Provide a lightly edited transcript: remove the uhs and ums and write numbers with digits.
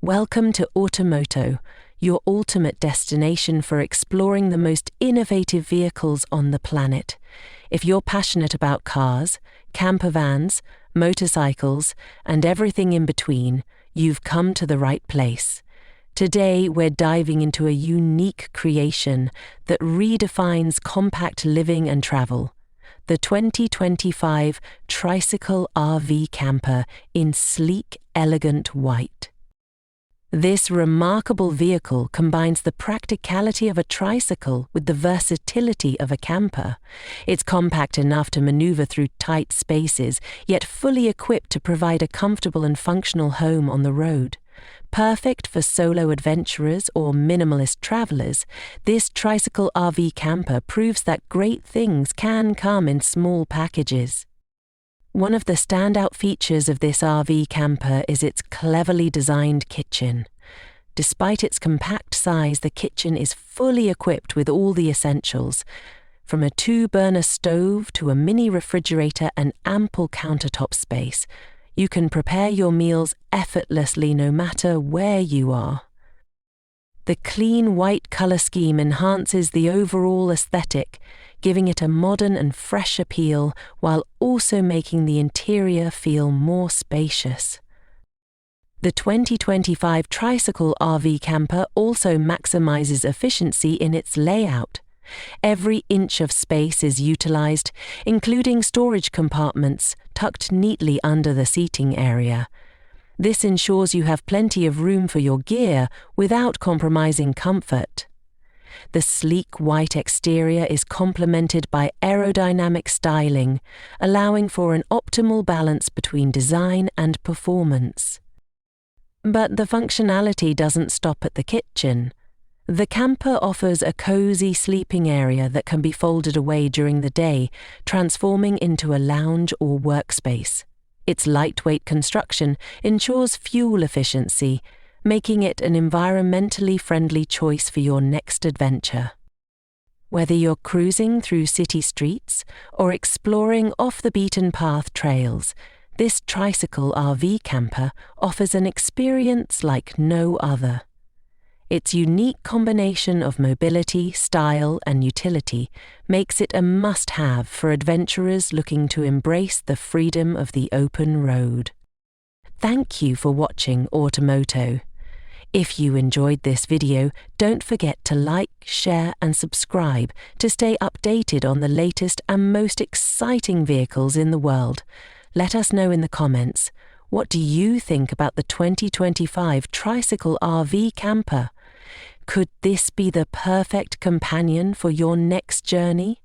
Welcome to Automoto, your ultimate destination for exploring the most innovative vehicles on the planet. If you're passionate about cars, camper vans, motorcycles, and everything in between, you've come to the right place. Today, we're diving into a unique creation that redefines compact living and travel. The 2025 Tricycle RV Camper in sleek, elegant white. This remarkable vehicle combines the practicality of a tricycle with the versatility of a camper. It's compact enough to maneuver through tight spaces, yet fully equipped to provide a comfortable and functional home on the road. Perfect for solo adventurers or minimalist travelers, this Tricycle RV Camper proves that great things can come in small packages. One of the standout features of this RV camper is its cleverly designed kitchen. Despite its compact size, the kitchen is fully equipped with all the essentials, from a 2-burner stove to a mini refrigerator and ample countertop space. You can prepare your meals effortlessly no matter where you are. The clean white color scheme enhances the overall aesthetic, giving it a modern and fresh appeal while also making the interior feel more spacious. The 2025 Tricycle RV Camper also maximizes efficiency in its layout. Every inch of space is utilized, including storage compartments tucked neatly under the seating area. This ensures you have plenty of room for your gear without compromising comfort. The sleek white exterior is complemented by aerodynamic styling, allowing for an optimal balance between design and performance. But the functionality doesn't stop at the kitchen. The camper offers a cozy sleeping area that can be folded away during the day, transforming into a lounge or workspace. Its lightweight construction ensures fuel efficiency, making it an environmentally friendly choice for your next adventure. Whether you're cruising through city streets or exploring off-the-beaten-path trails, this Tricycle RV Camper offers an experience like no other. Its unique combination of mobility, style, and utility makes it a must-have for adventurers looking to embrace the freedom of the open road. Thank you for watching Automoto. If you enjoyed this video, don't forget to like, share, and subscribe to stay updated on the latest and most exciting vehicles in the world. Let us know in the comments, what do you think about the 2025 Tricycle RV Camper? Could this be the perfect companion for your next journey?